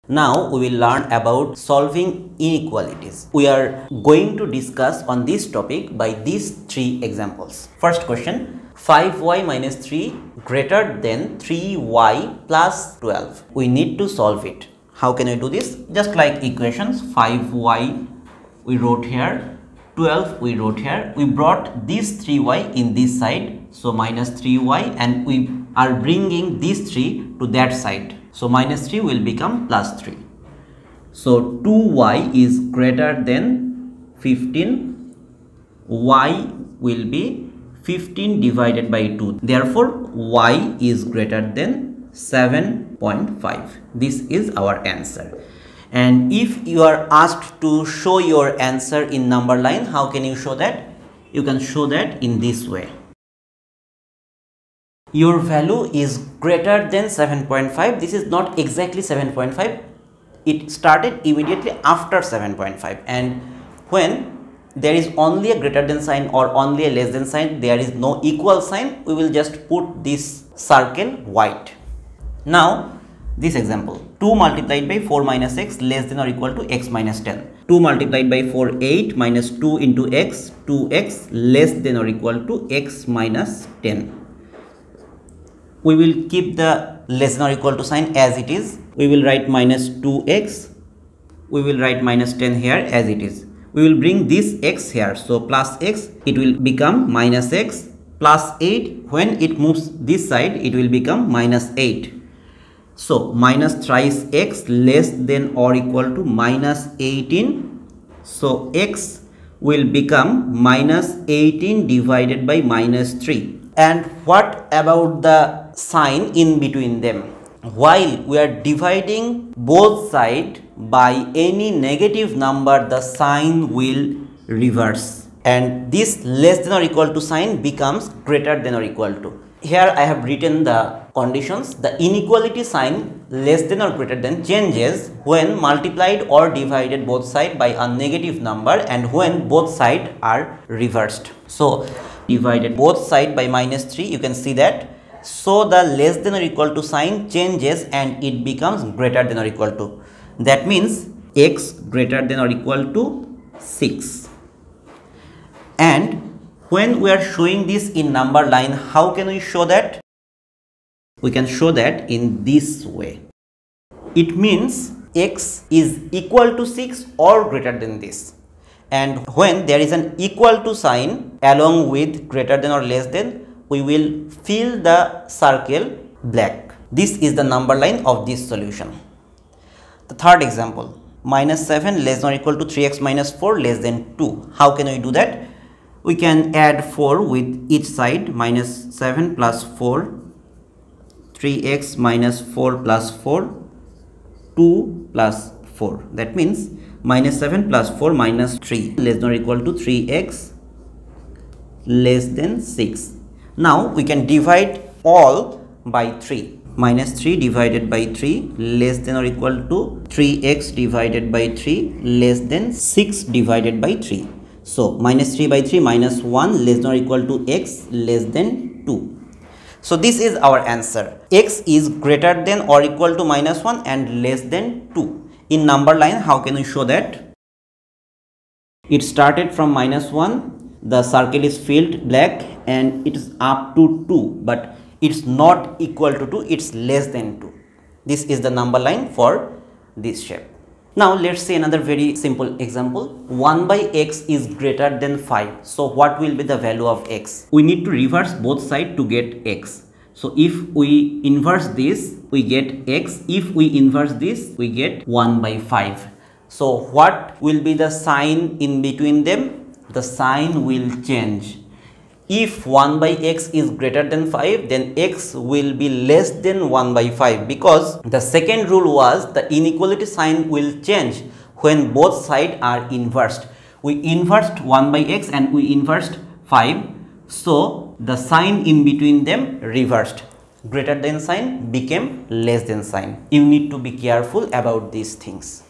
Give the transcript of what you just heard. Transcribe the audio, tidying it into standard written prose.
Now we will learn about solving inequalities. We are going to discuss on this topic by these three examples. First question, 5y minus 3 greater than 3y plus 12. We need to solve it. How can we do this? Just like equations, 5y we wrote here, 12 we wrote here. We brought this 3y in this side, so minus 3y, and we are bringing this 3 to that side. So minus 3 will become plus 3. So 2y is greater than 15. Y will be 15 divided by 2. Therefore, y is greater than 7.5. This is our answer. And if you are asked to show your answer in number line, how can you show that? You can show that in this way. Your value is greater than 7.5. This is not exactly 7.5. It started immediately after 7.5, and when there is only a greater than sign or only a less than sign, there is no equal sign, we will just put this circle white. Now this example, 2 multiplied by 4 minus x less than or equal to x minus 10. 2 multiplied by 4, 8 minus 2 into x, 2x less than or equal to x minus 10. We will keep the less than or equal to sign as it is. We will write minus 2x. We will write minus 10 here as it is. We will bring this x here. So plus x, it will become minus x, plus 8. When it moves this side, it will become minus 8. So minus thrice x less than or equal to minus 18. So x will become minus 18 divided by minus 3. And what about the sign in between them? While we are dividing both sides by any negative number, the sign will reverse, and this less than or equal to sign becomes greater than or equal to. Here I have written the conditions. The inequality sign less than or greater than changes when multiplied or divided both sides by a negative number and when both sides are reversed. So divided both sides by minus 3, you can see that. So the less than or equal to sign changes and it becomes greater than or equal to. That means x greater than or equal to 6. And when we are showing this in number line, how can we show that? We can show that in this way. It means x is equal to 6 or greater than this. And when there is an equal to sign along with greater than or less than, we will fill the circle black. This is the number line of this solution. The third example, minus 7 less than or equal to 3x minus 4 less than 2. How can we do that? We can add 4 with each side. Minus 7 plus 4, 3x minus 4 plus 4, 2 plus 4. That means minus 7 plus 4 minus 3 less than or equal to 3x less than 6. Now we can divide all by 3. Minus 3 divided by 3 less than or equal to 3x divided by 3 less than 6 divided by 3. So minus 3 by 3 minus 1 less than or equal to x less than 2. So this is our answer. X is greater than or equal to minus 1 and less than 2. In number line, how can we show that? It started from minus 1. The circle is filled black and it is up to 2, but it's not equal to 2, it's less than 2. This is the number line for this shape. Now let's see another very simple example. 1 by x is greater than 5. So what will be the value of x? We need to reverse both sides to get x. So if we inverse this, we get x. If we inverse this, we get 1 by 5. So what will be the sign in between them? The sign will change. If 1 by x is greater than 5, then x will be less than 1 by 5, because the second rule was the inequality sign will change when both sides are inversed. We inversed 1 by x and we inversed 5, so the sign in between them reversed. Greater than sign became less than sign. You need to be careful about these things.